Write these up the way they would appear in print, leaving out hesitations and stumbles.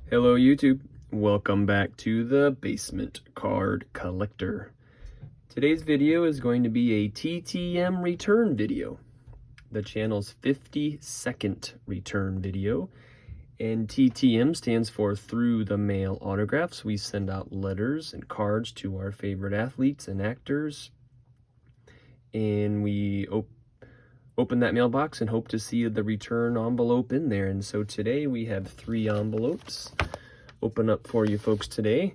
Hello YouTube, welcome back to the Basement Card Collector. Today's video is going to be a TTM return video, the channel's 52nd return video, and TTM stands for Through the Mail Autographs. We send out letters and cards to our favorite athletes and actors, and we open that mailbox and hope to see the return envelope in there. And so today we have 3 envelopes open up for you folks today.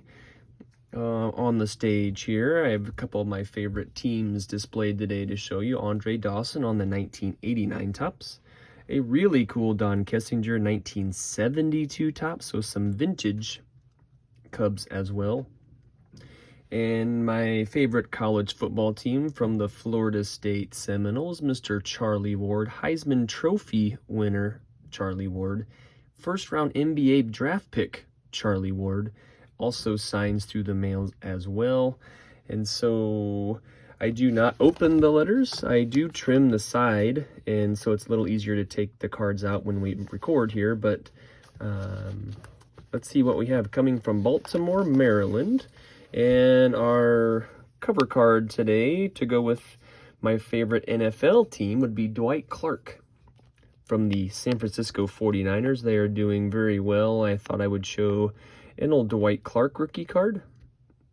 On the stage here, I have a couple of my favorite teams displayed today to show you. Andre Dawson on the 1989 Topps. A really cool Don Kessinger 1972 Topps, so some vintage Cubs as well. And my favorite college football team from the Florida State Seminoles, Mr. Charlie Ward, Heisman Trophy winner Charlie Ward, first round NBA draft pick Charlie Ward, also signs through the mail as well. And so I do not open the letters, I do trim the side, and so it's a little easier to take the cards out when we record here. But let's see what we have coming from Baltimore, Maryland. And our cover card today to go with my favorite NFL team would be Dwight Clark from the San Francisco 49ers. They are doing very well. I thought I would show an old Dwight Clark rookie card.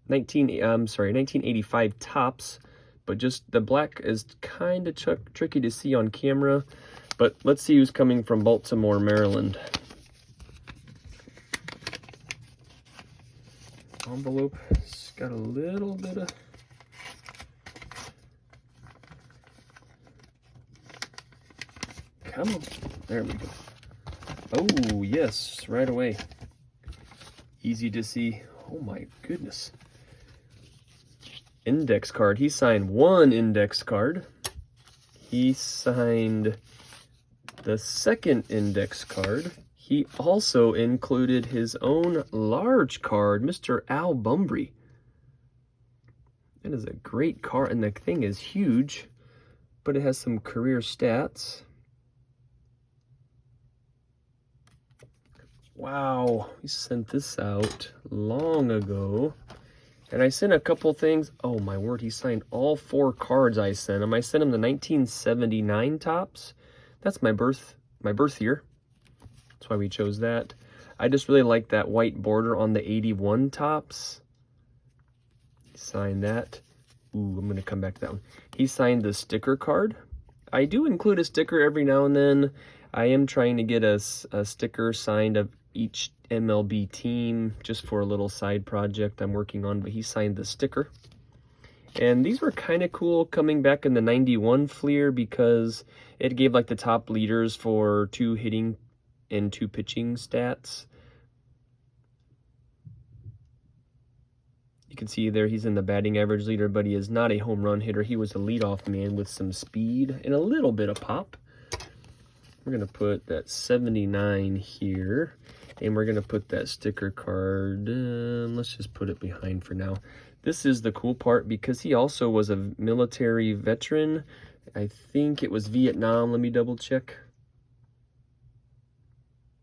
1985 Topps, but just the black is kind of tricky to see on camera. But let's see who's coming from Baltimore, Maryland. Envelope, it's got a little bit of come on, there we go. Oh yes, right away, easy to see. Oh my goodness, index card. He signed 1 index card. He signed the 2nd index card. He also included his own large card, Mr. Al Bumbry. That is a great card, and the thing is huge, but it has some career stats. Wow, we sent this out long ago. And I sent a couple things. Oh my word, he signed all 4 cards I sent him. I sent him the 1979 Topps. That's my birth year. That's why we chose that. I just really like that white border on the 81 Topps. He signed that. Ooh, I'm going to come back to that one. He signed the sticker card. I do include a sticker every now and then. I am trying to get a sticker signed of each MLB team just for a little side project I'm working on, but he signed the sticker. And these were kind of cool coming back in the 91 Fleer because it gave like the top leaders for 2 hitting and 2 pitching stats. You can see there he's in the batting average leader, but he is not a home run hitter. He was a leadoff man with some speed and a little bit of pop. We're going to put that 79 here, and we're going to put that sticker card. Let's just put it behind for now. This is the cool part because he also was a military veteran. I think it was Vietnam. Let me double check.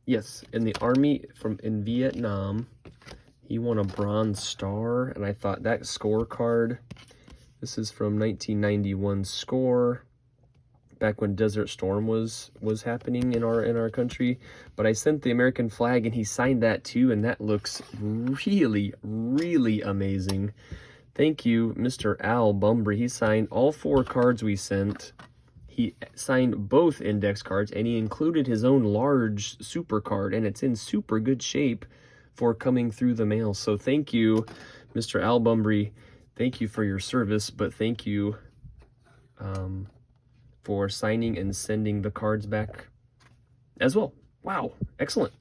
Yes, in the Army in Vietnam, he won a Bronze Star, and I thought that scorecard, this is from 1991 Score, back when Desert Storm was happening in our country. But I sent the American flag, and he signed that too, and that looks really, really amazing. Thank you, Mr. Al Bumbry. He signed all 4 cards we sent. He signed both index cards, and he included his own large super card, and it's in super good shape for coming through the mail. So thank you, Mr. Al Bumbry. Thank you for your service, but thank you for signing and sending the cards back as well. Wow, excellent.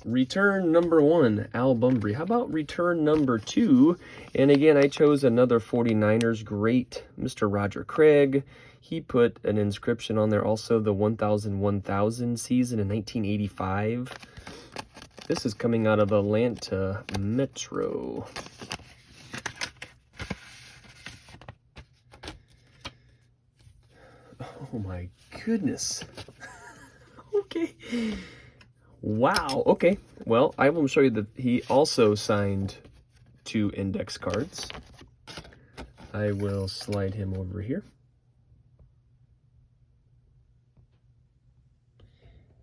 Return number 1, Al Bumbry. How about return number 2? And again, I chose another 49ers great, Mr. Roger Craig. He put an inscription on there also, the 1000 season in 1985. This is coming out of Atlanta Metro. Oh my goodness. Okay. Wow, okay. Well, I will show you that he also signed 2 index cards. I will slide him over here.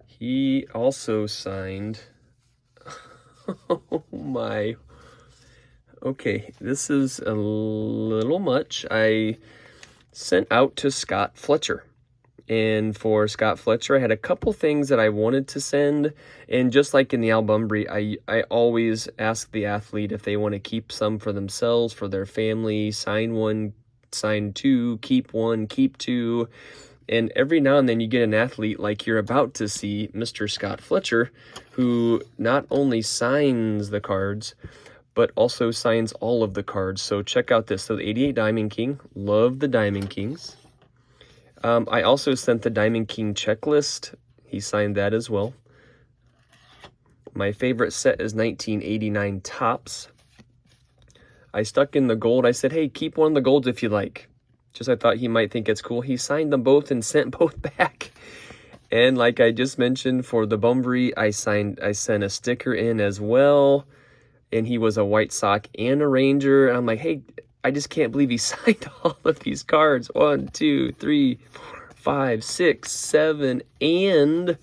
He also signed, oh my, okay, this is a little much. I sent out to Scott Fletcher. And for Scott Fletcher, I had a couple things that I wanted to send. And just like in the Al Bunbury, I always ask the athlete if they want to keep some for themselves, for their family, sign 1, sign 2, keep 1, keep 2. And every now and then you get an athlete like you're about to see, Mr. Scott Fletcher, who not only signs the cards, but also signs all of the cards. So check out this. So the 88 Diamond King, love the Diamond Kings. I also sent the Diamond King checklist. He signed that as well. My favorite set is 1989 Topps. I stuck in the gold. I said, hey, keep one of the golds if you like. Just I thought he might think it's cool. He signed them both and sent both back. And like I just mentioned, for the Bunbury, I sent a sticker in as well. And he was a White Sox and a Ranger. And I'm like, hey, I just can't believe he signed all of these cards. 1, 2, 3, 4, 5, 6, 7, and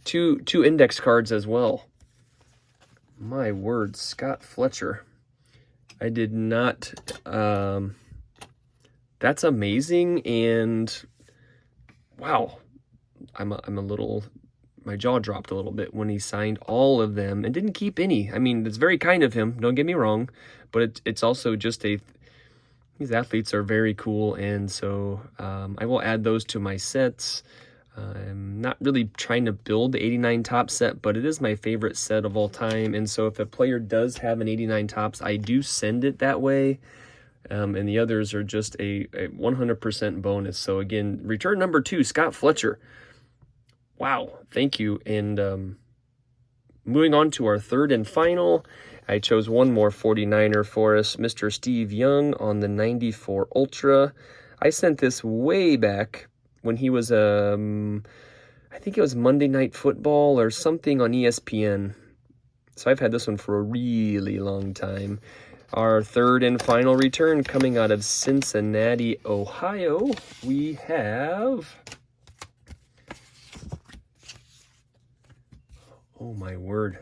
two index cards as well. My word, Scott Fletcher. I did not, that's amazing. And wow, I'm a little, my jaw dropped a little bit when he signed all of them and didn't keep any. I mean, it's very kind of him, don't get me wrong, but it's also just these athletes are very cool. And so I will add those to my sets. I'm not really trying to build the 89 Topps set, but it is my favorite set of all time. And so if a player does have an 89 Topps, I do send it that way. And the others are just a 100% bonus. So again, return number 2, Scott Fletcher. Wow, thank you. And moving on to our third and final, I chose one more 49er for us, Mr. Steve Young on the 94 Ultra. I sent this way back when he was, I think it was Monday Night Football or something on ESPN. So I've had this one for a really long time. Our third and final return coming out of Cincinnati, Ohio, we have... Oh my word.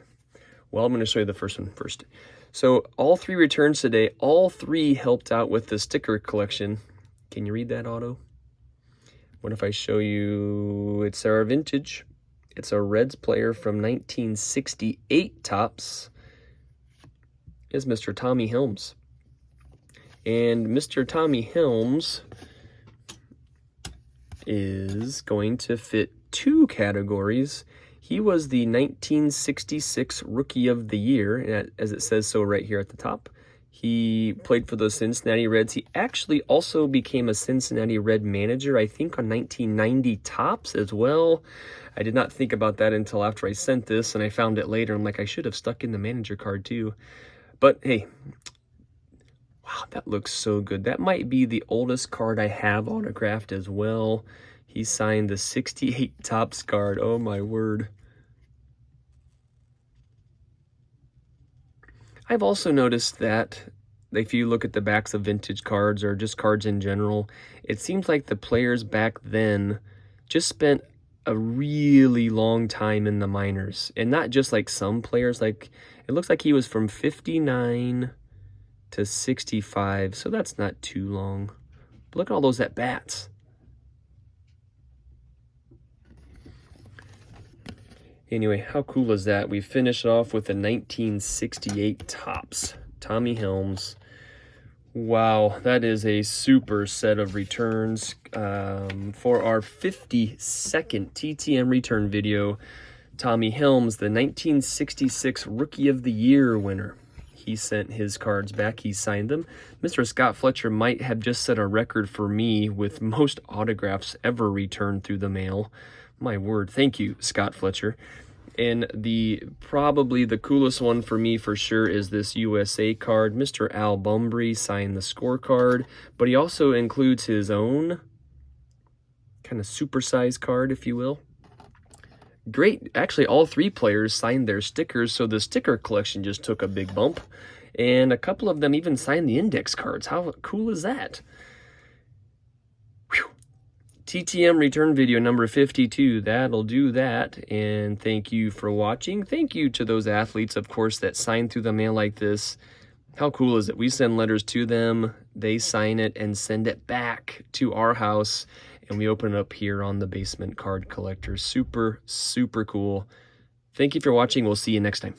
Well, I'm going to show you the first one first. So all 3 returns today, all 3 helped out with the sticker collection. Can you read that, Otto? What if I show you, it's our vintage. It's a Reds player from 1968 Topps. Is Mr. Tommy Helms. And Mr. Tommy Helms is going to fit 2 categories. He was the 1966 Rookie of the Year, as it says so right here at the top. He played for the Cincinnati Reds. He actually also became a Cincinnati Red manager, I think, on 1990 Topps as well. I did not think about that until after I sent this, and I found it later. I'm like, I should have stuck in the manager card too. But hey, wow, that looks so good. That might be the oldest card I have autographed as well. He signed the 68 Topps card. Oh my word. I've also noticed that if you look at the backs of vintage cards or just cards in general, it seems like the players back then just spent a really long time in the minors. And not just like some players, like it looks like he was from 59 to 65, so that's not too long. But look at all those at-bats. Anyway, how cool is that? We finish off with the 1968 Topps. Tommy Helms. Wow, that is a super set of returns. For our 52nd TTM return video, Tommy Helms, the 1966 Rookie of the Year winner. He sent his cards back. He signed them. Mr. Scott Fletcher might have just set a record for me with most autographs ever returned through the mail. My word. Thank you, Scott Fletcher. And probably the coolest one for me for sure is this USA card. Mr. Al Bunbury signed the scorecard, but he also includes his own kind of supersized card, if you will. great. Actually, all 3 players signed their stickers, so the sticker collection just took a big bump. And a couple of them even signed the index cards. How cool is that? Whew. TTM return video number 52. That'll do that. And thank you for watching. Thank you to those athletes, of course, that signed through the mail like this. How cool is it? We send letters to them, they sign it and send it back to our house, and we open it up here on the Basement Card Collector. Super, super cool. Thank you for watching. We'll see you next time.